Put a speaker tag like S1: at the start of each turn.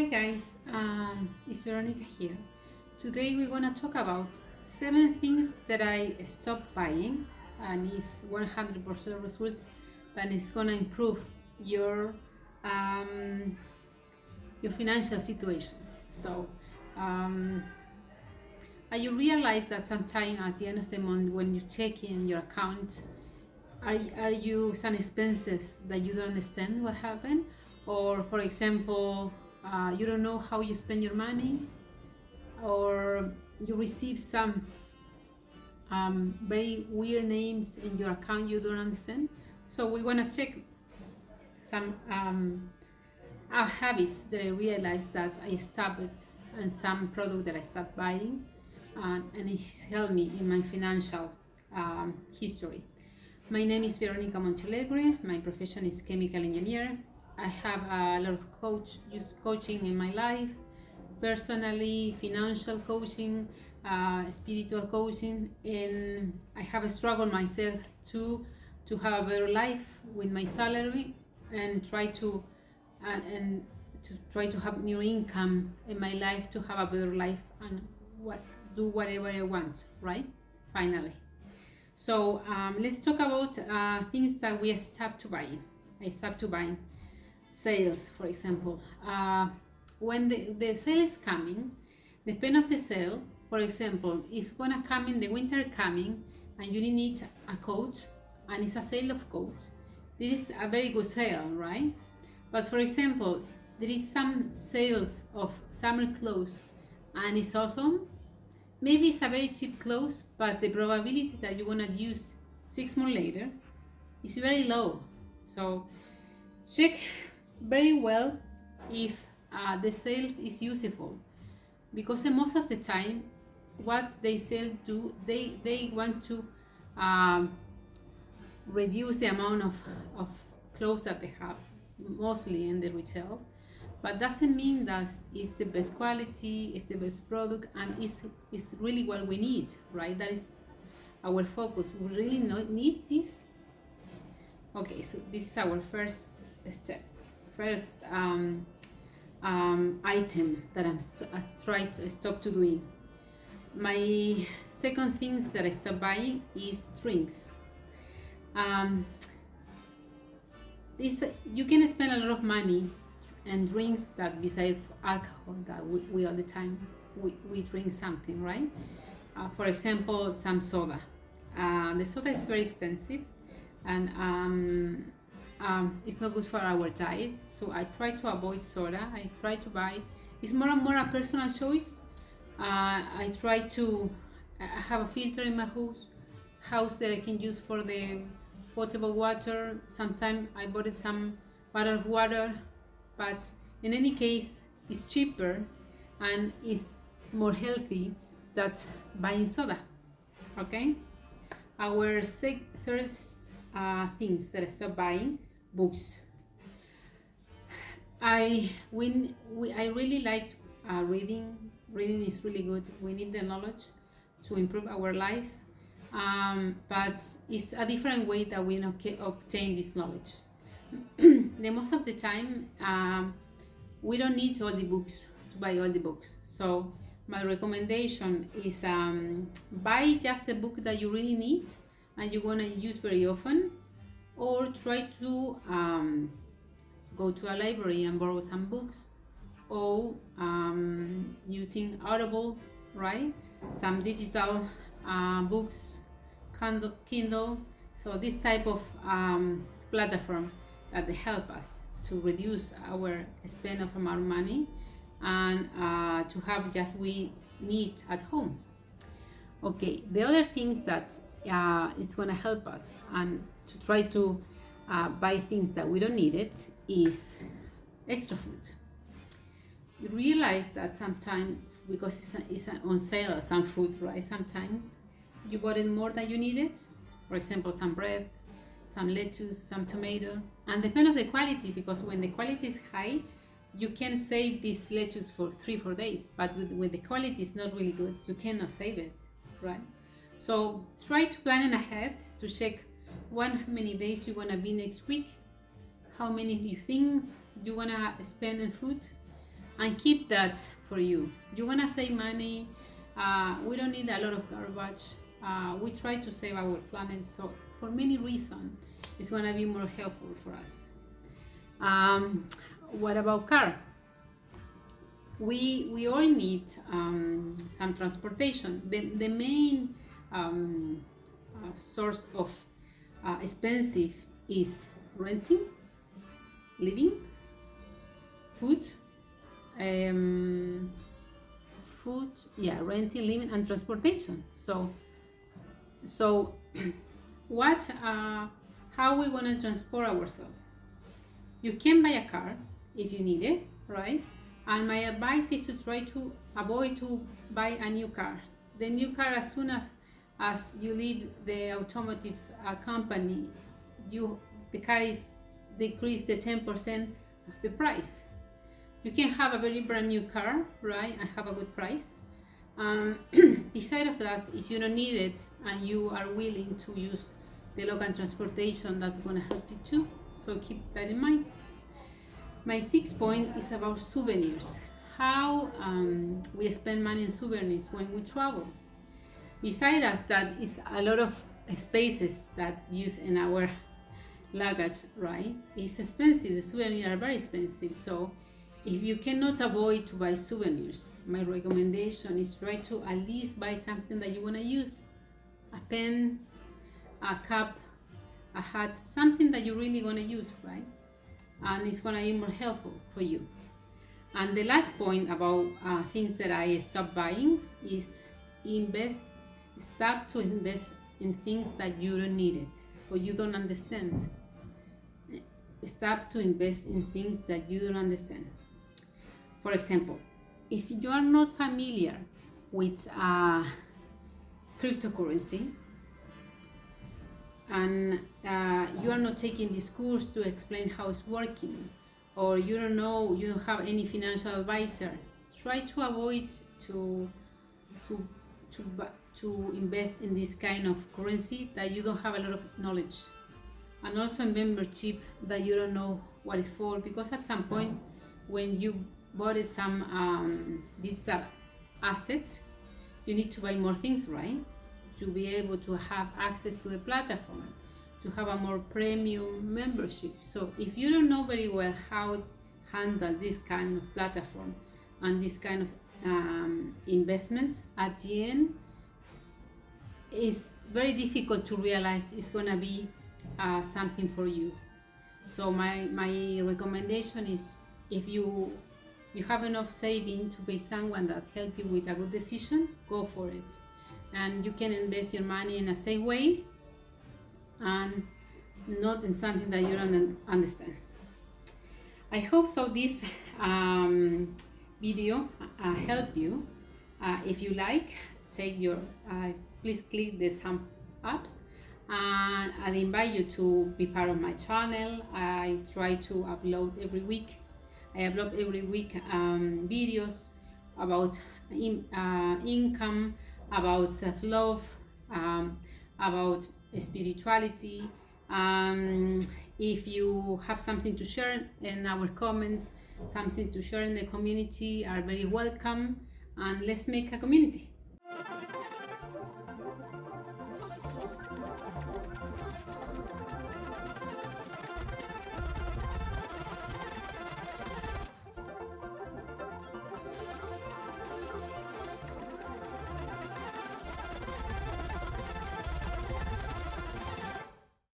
S1: Guys, it's Veronica here. Today we're gonna talk about 7 things that I stopped buying, and it's 100% result that is gonna improve um, your financial situation. So, you realize that sometime at the end of the month, when you check in your account, are you some expenses that you don't understand what happened, or for example, you don't know how you spend your money, or you receive some very weird names in your account you don't understand. So we want to check some habits that I realized that I stopped, and some product that I stopped buying, and it's helped me in my financial history. My name is Veronica. My profession is chemical engineer. I have a lot of coaching in my life, personally, financial coaching, spiritual coaching, and I have struggled myself to have a better life with my salary, and try to have new income in my life to have a better life and do whatever I want, right? Finally. So let's talk about things that we stopped buying. I stopped buying sales, for example. When the sale is coming, the pen of the sale, for example, if gonna come in the winter coming and you need a coat and it's a sale of coats, this is a very good sale, right? But for example, there is some sales of summer clothes and it's awesome. Maybe it's a very cheap clothes, but the probability that you're gonna use 6 months later is very low. So check very well if the sale is useful, because most of the time what they sell do, they want to reduce the amount of clothes that they have, mostly in the retail, but doesn't mean that it's the best quality, it's the best product, and it's really what we need, right? That is our focus. We really need this. Okay, so this is our first step, first item that I try to stop to doing. My second things that I stopped buying is drinks. You can spend a lot of money and drinks that besides alcohol, that we all the time we drink something, right? For example, some soda. The soda is very expensive, and it's not good for our diet, so I try to avoid soda. I try to buy, it's more and more a personal choice. I try to have a filter in my house that I can use for the potable water. Sometimes I bought some bottled water, but in any case it's cheaper and it's more healthy than buying soda. Okay, our third things that I stopped buying: books. I really like reading. Reading is really good. We need the knowledge to improve our life, but it's a different way that we obtain this knowledge. The most of the time, we don't need all the books to buy all the books. So my recommendation is buy just the book that you really need and you're gonna use very often, or try to go to a library and borrow some books, or using Audible, right? Some digital books, Kindle. So this type of platform that they help us to reduce our spend of amount of money, and to have just we need at home. Okay, the other things that is going to help us and to try to buy things that we don't need it is extra food. You realize that sometimes, because it's on sale, some food, right? Sometimes you bought it more than you needed. For example, some bread, some lettuce, some tomato, and depend on the quality, because when the quality is high, you can save this lettuce for 3-4 days, but when the quality is not really good, you cannot save it, right? So try to plan ahead to check how many days you're gonna be next week, how many do you think you wanna spend on food, and keep that for you. You want to save money. We don't need a lot of garbage. We try to save our planet, so for many reasons it's going to be more helpful for us. What about car? We all need some transportation. The main source of expensive is renting, living, food, renting, living, and transportation. So what how we gonna transport ourselves? You can buy a car if you need it, right? And my advice is to try to avoid to buy a new car. The new car, as soon as you leave the automotive company, the car is decreased the 10% of the price. You can have a very brand new car, right, and have a good price. Besides of that, if you don't need it and you are willing to use the local transportation, that's gonna help you too. So keep that in mind. My sixth point is about souvenirs. How we spend money in souvenirs when we travel. Besides that is a lot of spaces that use in our luggage, right? It's expensive. The souvenirs are very expensive. So if you cannot avoid to buy souvenirs, my recommendation is try to at least buy something that you want to use. A pen, a cup, a hat, something that you're really going to use, right? And it's going to be more helpful for you. And the last point about things that I stopped buying is stop to invest in things that you don't need it or you don't understand. Stop to invest in things that you don't understand. For example, if you are not familiar with cryptocurrency and you are not taking this course to explain how it's working, or you don't have any financial advisor, try to avoid to invest in this kind of currency that you don't have a lot of knowledge, and also in membership that you don't know what it's for, because at some point when you bought some digital assets, you need to buy more things, right, to be able to have access to the platform, to have a more premium membership. So if you don't know very well how to handle this kind of platform and this kind of investments, at the end it's very difficult to realize it's gonna be something for you. So my recommendation is, if you have enough saving to pay someone that help you with a good decision, go for it. And you can invest your money in a safe way and not in something that you don't understand. I hope so this video help you. If you like, please click the thumb ups, and I invite you to be part of my channel. I try to upload every week. I upload every week videos about income, about self-love, about spirituality. If you have something to share in our comments, something to share in the community, are very welcome, and let's make a community.